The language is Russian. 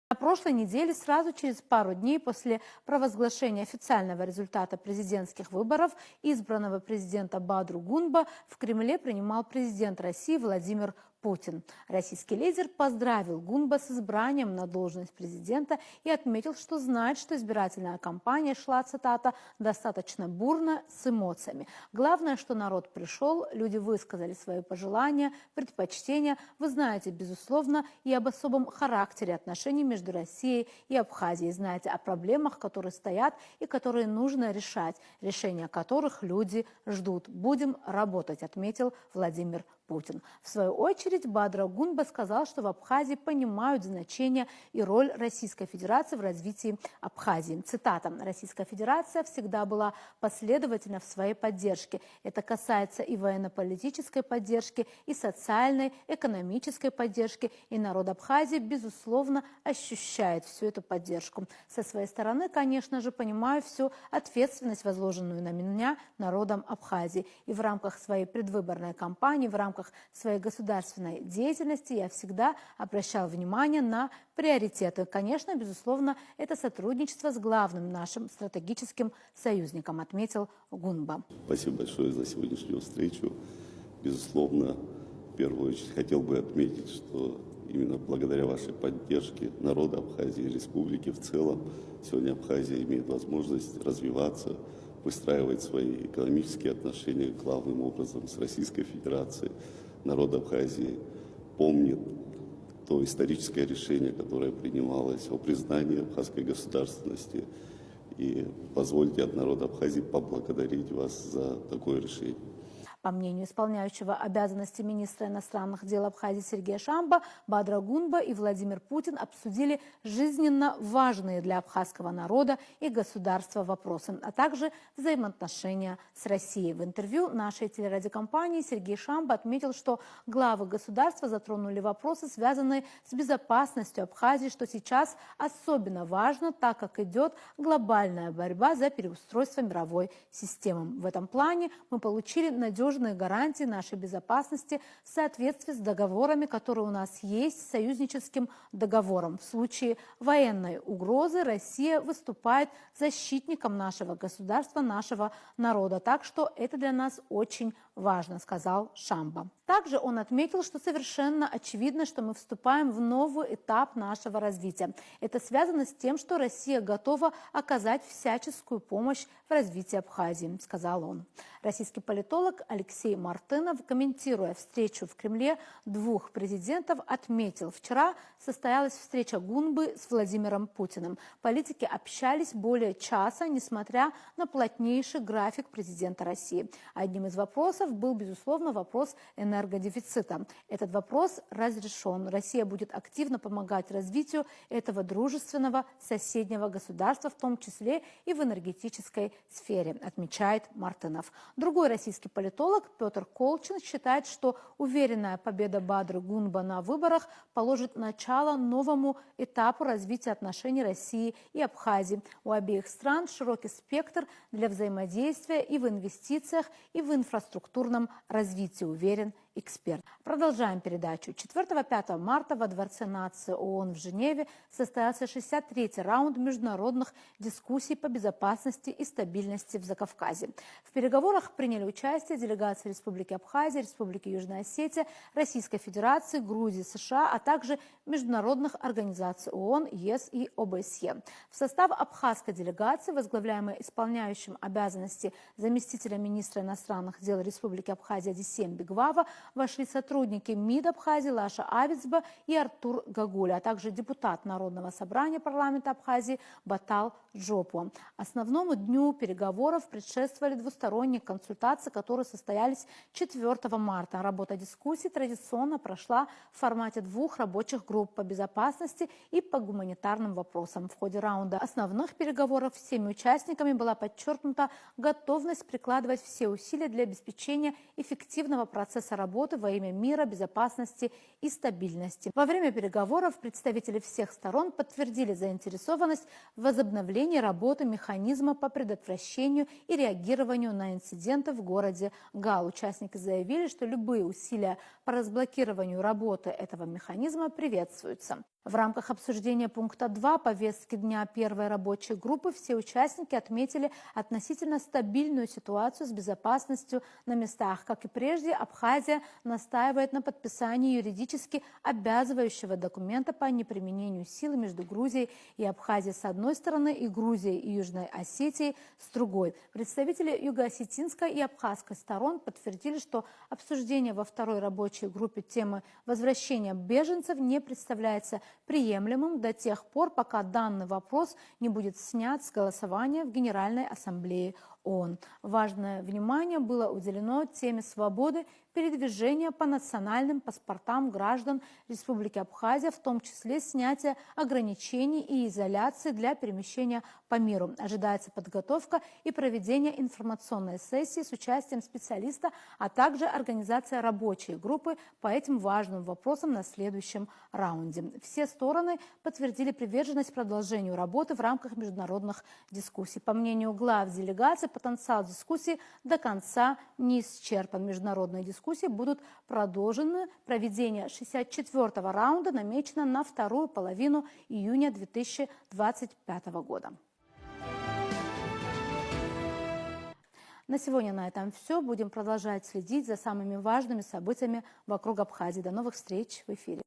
На прошлой неделе, сразу через пару дней после провозглашения официального результата президентских выборов, избранного президента Бадру Гунба в Кремле принимал президент России Владимир Путин. Российский лидер поздравил Гунба с избранием на должность президента и отметил, что знает, что избирательная кампания шла, цитата, «достаточно бурно, с эмоциями. Главное, что народ пришел, люди высказали свои пожелания, предпочтения. Вы знаете, безусловно, и об особом характере отношений между Россией и Абхазией. Знаете о проблемах, которые стоят и которые нужно решать, решения которых люди ждут. Будем работать», отметил Владимир Путин. В свою очередь Бадра Гунба сказал, что в Абхазии понимают значение и роль Российской Федерации в развитии Абхазии. Цитата: «Российская Федерация всегда была последовательна в своей поддержке. Это касается и военно-политической поддержки, и социальной, экономической поддержки. И народ Абхазии, безусловно, ощущает всю эту поддержку. Со своей стороны, конечно же, понимаю всю ответственность, возложенную на меня народом Абхазии. И в рамках своей предвыборной кампании, в рамках своей государственной деятельности я всегда обращал внимание на приоритеты. Конечно, безусловно, это сотрудничество с главным нашим стратегическим союзником», отметил Гунба. Спасибо большое за сегодняшнюю встречу. Безусловно, в первую очередь хотел бы отметить, что именно благодаря вашей поддержке народа Абхазии и республики в целом сегодня Абхазия имеет возможность развиваться, выстраивать свои экономические отношения главным образом с Российской Федерацией. Народ Абхазии помнит то историческое решение, которое принималось о признании абхазской государственности. И позвольте от народа Абхазии поблагодарить вас за такое решение. По мнению исполняющего обязанности министра иностранных дел Абхазии Сергея Шамба, Бадра Гунба и Владимир Путин обсудили жизненно важные для абхазского народа и государства вопросы, а также взаимоотношения с Россией. В интервью нашей телерадиокомпании Сергей Шамба отметил, что главы государства затронули вопросы, связанные с безопасностью Абхазии, что сейчас особенно важно, так как идет глобальная борьба за переустройство мировой системы. В этом плане мы получили надежные гарантии нашей безопасности в соответствии с договорами, которые у нас есть, с союзническим договором. В случае военной угрозы Россия выступает защитником нашего государства, нашего народа. Так что это для нас очень важно, сказал Шамба. Также он отметил, что совершенно очевидно, что мы вступаем в новый этап нашего развития. Это связано с тем, что Россия готова оказать всяческую помощь в развитии Абхазии, сказал он. Российский политолог Алексей Мартынов, комментируя встречу в Кремле двух президентов, отметил: вчера состоялась встреча Гунбы с Владимиром Путиным. Политики общались более часа, несмотря на плотнейший график президента России. Одним из вопросов был, безусловно, вопрос энергодефицита. Этот вопрос разрешен. Россия будет активно помогать развитию этого дружественного соседнего государства, в том числе и в энергетической сфере, отмечает Мартынов. Другой российский политолог Петр Колчин считает, что уверенная победа Бадры Гунба на выборах положит начало новому этапу развития отношений России и Абхазии. У обеих стран широкий спектр для взаимодействия и в инвестициях, и в инфраструктурном развитии, уверен эксперт. Продолжаем передачу. 4-5 марта во Дворце нации ООН в Женеве состоялся 63-й раунд международных дискуссий по безопасности и стабильности в Закавказье. В переговорах приняли участие делегации Республики Абхазия, Республики Южная Осетия, Российской Федерации, Грузии, США, а также международных организаций ООН, ЕС и ОБСЕ. В состав абхазской делегации, возглавляемой исполняющим обязанности заместителя министра иностранных дел Республики Абхазия Дисем Бигвава, вошли сотрудники МИД Абхазии Лаша Авицба и Артур Гагуля, а также депутат Народного собрания парламента Абхазии Батал Джопу. Основному дню переговоров предшествовали двусторонние консультации, которые состоялись 4 марта. Работа дискуссий традиционно прошла в формате двух рабочих групп по безопасности и по гуманитарным вопросам. В ходе раунда основных переговоров всеми участниками была подчеркнута готовность прикладывать все усилия для обеспечения эффективного процесса работы во имя мира, безопасности и стабильности. Во время переговоров представители всех сторон подтвердили заинтересованность в возобновлении работы механизма по предотвращению и реагированию на инциденты в городе Гал. Участники заявили, что любые усилия по разблокированию работы этого механизма приветствуются. В рамках обсуждения пункта 2 повестки дня первой рабочей группы все участники отметили относительно стабильную ситуацию с безопасностью на местах. Как и прежде, Абхазия настаивает на подписании юридически обязывающего документа по неприменению силы между Грузией и Абхазией с одной стороны и Грузией и Южной Осетией с другой. Представители юго-осетинской и абхазской сторон подтвердили, что обсуждение во второй рабочей группе темы возвращения беженцев не представляется приемлемым до тех пор, пока данный вопрос не будет снят с голосования в Генеральной Ассамблее ООН. Важное внимание было уделено теме свободы передвижения по национальным паспортам граждан Республики Абхазия, в том числе снятия ограничений и изоляции для перемещения по миру. Ожидается подготовка и проведение информационной сессии с участием специалиста, а также организация рабочей группы по этим важным вопросам на следующем раунде. Все стороны подтвердили приверженность продолжению работы в рамках международных дискуссий. По мнению глав делегаций, потенциал дискуссии до конца не исчерпан. Международные дискуссии будут продолжены. Проведение 64-го раунда намечено на вторую половину июня 2025 года. На сегодня на этом все. Будем продолжать следить за самыми важными событиями вокруг Абхазии. До новых встреч в эфире.